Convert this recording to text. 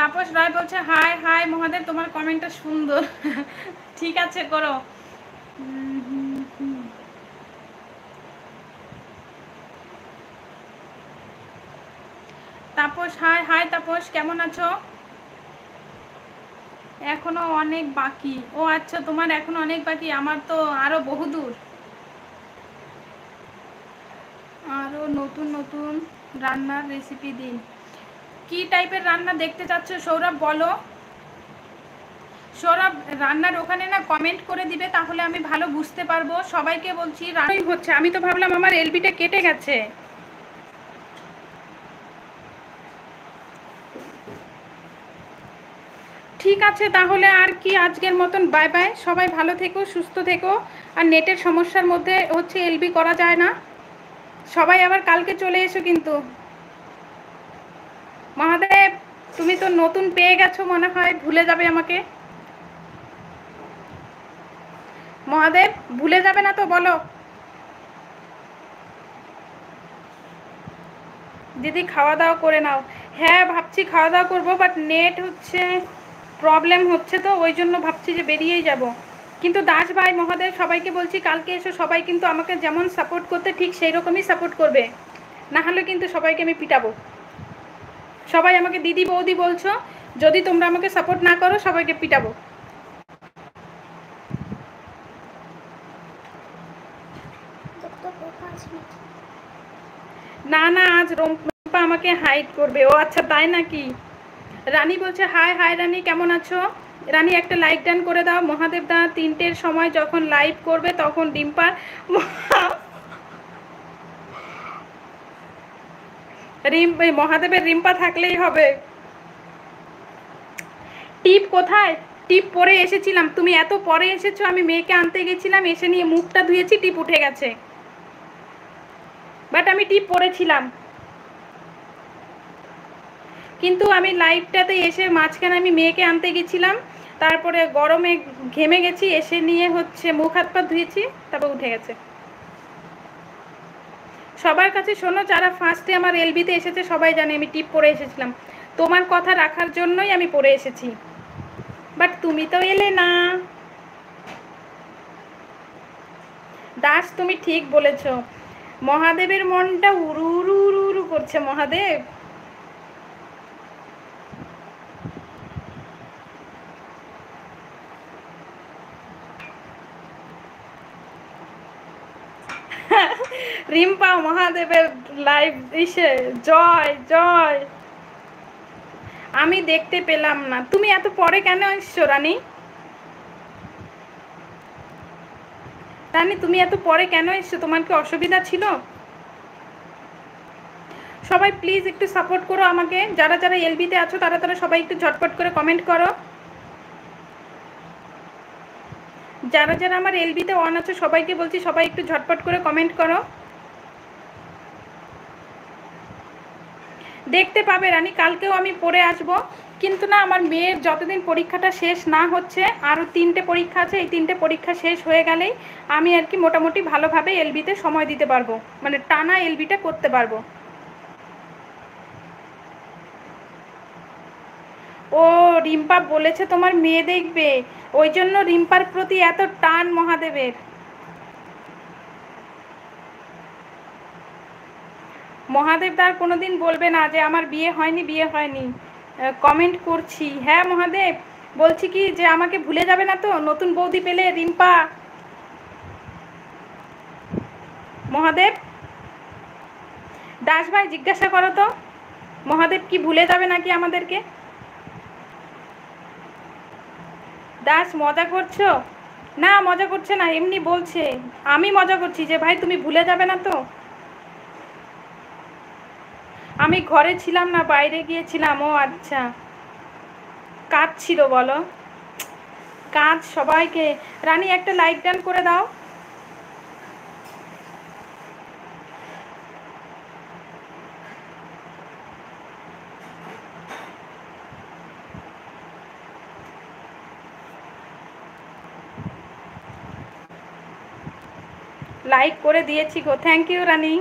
তাপস রায় বলছে high high Mahadev, তোমার কমেন্টটা সুন্দর। ঠিক আছে করো। তাপস হাই হাই তাপস, কেমন আছো? এখনো অনেক বাকি। ও আচ্ছা, তোমার এখনো অনেক বাকি, আমার তো আরো বহুদূর। আরো নতুন নতুন রান্নার রেসিপি দিন। কি টাইপের রান্না দেখতে চাচ্ছ সৌরভ, বলো। সৌরভ রান্নার ওখানে না কমেন্ট করে দিবে, তাহলে আমি ভালো বুঝতে পারবো। সবাইকে বলছি রান্নাই হচ্ছে, আমি তো ভাবলাম আমার এলবিটা কেটে গেছে। ঠিক আছে তাহলে, আর কি, আজকের মতন বাই বাই। সবাই ভালো থেকো, সুস্থ থেকো। আর নেটের সমস্যার মধ্যে হচ্ছে এলবি করা যায় না। সবাই আবার কালকে চলে এসো কিন্তু। মহাদেব, তুমি তো নতুন পেয়ে গেছো মনে হয়, ভুলে যাবে আমাকে। মহাদেব ভুলে যাবে না তো, বলো। দিদি খাওয়া দাওয়া করে নাও। হ্যাঁ ভাবছি খাওয়া দাওয়া করবো, বাট নেট হচ্ছে প্রবলেম হচ্ছে, তো ওই জন্য ভাবছি যে বেরিয়েই যাব। কিন্তু দাস ভাই মহাদেব সবাইকে বলছি কালকে এসো, সবাই কিন্তু আমাকে যেমন সাপোর্ট করতে ঠিক সেই রকমই সাপোর্ট করবে, না হলে কিন্তু সবাইকে আমি পিটাবো। সবাই আমাকে দিদি বৌদি বলছো, যদি তোমরা আমাকে সাপোর্ট না করো সবাইকে পিটাবো। না না, আজ রম্পা আমাকে হাইড করবে। ও আচ্ছা তাই নাকি। রানী বলছে হাই হাই রানী, কেমন আছো? রানী একটা লাইক ডান করে দাও। মহাদেব দা 3টের সময় যখন লাইভ করবে তখন ডিম্পার মহাদেবের রিম্পা থাকলেই হবে। টিপ কোথায়? টিপ পরে এসেছিলাম, তুমি এত পরে এসেছো। আমি মেয়েকে আনতে গেছিলাম, এসে নিয়ে মুখটা ধুয়েছি, টিপ উঠে গেছে। বাট আমি টিপ পরেছিলাম। কিন্তু আমি লাইভটাতে এসে মাঝখানে আমি মেয়েকে আনতে গেছিলাম, তারপরে গরমে ঘেমে গেছি, এসে নিয়ে হচ্ছে মুখ হাত পা ধুয়েছি, তারপর উঠে গেছে। সবার কাছে শোনো, যারা ফার্স্টে আমার এলবিতে এসেছে সবাই জানে আমি টিপ পরে এসেছিলাম। তোমার কথা রাখার জন্যই আমি পরে এসেছি, বাট তুমি তো এলে না। দাস তুমি ঠিক বলেছ, মহাদেবের মনটা উড়ু উড়ু উড়ু উড়ু করছে। মহাদেব রিম্পা মহাদেবের লাইভ ইসে জয় জয়। আমি দেখতে পেলাম না, তুমি এত পরে কেন এসছো রানী? রানী তুমি এত পরে কেন এসছো, তোমার কি অসুবিধা ছিল? সবাই প্লিজ একটু সাপোর্ট করো আমাকে, যারা যারা এলবিতে আছো তারা তারা সবাই একটু ঝটপট করে কমেন্ট করো। যারা যারা আমার এলবিতে অন আছো সবাইকে বলছি সবাই একটু ঝটপট করে কমেন্ট করো। দেখতে পাবে রানী, কালকেও আমি পড়ে আসব। কিন্তু না, আমার মেয়ের যতদিন পরীক্ষাটা শেষ না হচ্ছে, আরও 3টে পরীক্ষা আছে, এই 3টে পরীক্ষা শেষ হয়ে গেলেই আমি আর কি মোটামুটি ভালোভাবে এলবিতে সময় দিতে পারবো, মানে টানা এলবিটা করতে পারবো। ও রিম্পা বলেছে তোমার মেয়ে দেখবে, ওই জন্য রিম্পার প্রতি এত টান মহাদেবের। মহাদেব তার কোনো দিন বলবে না যে আমার বিয়ে হয়নি বিয়ে হয়নি। কমেন্ট করছি। হ্যাঁ মহাদেব, বলছি কি যে আমাকে ভুলে যাবে না তো নতুন বৌদি পেলে রিম্পা? মহাদেব, দাস ভাই জিজ্ঞাসা করো তো, মহাদেব কি ভুলে যাবে নাকি আমাদেরকে? দাস মজা করছো? না মজা করছে না, এমনি বলছে। আমি মজা করছি যে ভাই তুমি ভুলে যাবে না তো। আমি ঘরে ছিলাম না, বাইরে গিয়েছিলাম। ও আচ্ছা, কাজ ছিল বলো। কাজ সবাইকে। রানী একটা লাইক ডান করে দাও। লাইক করে দিয়েছি গো, থ্যাংক ইউ রানী।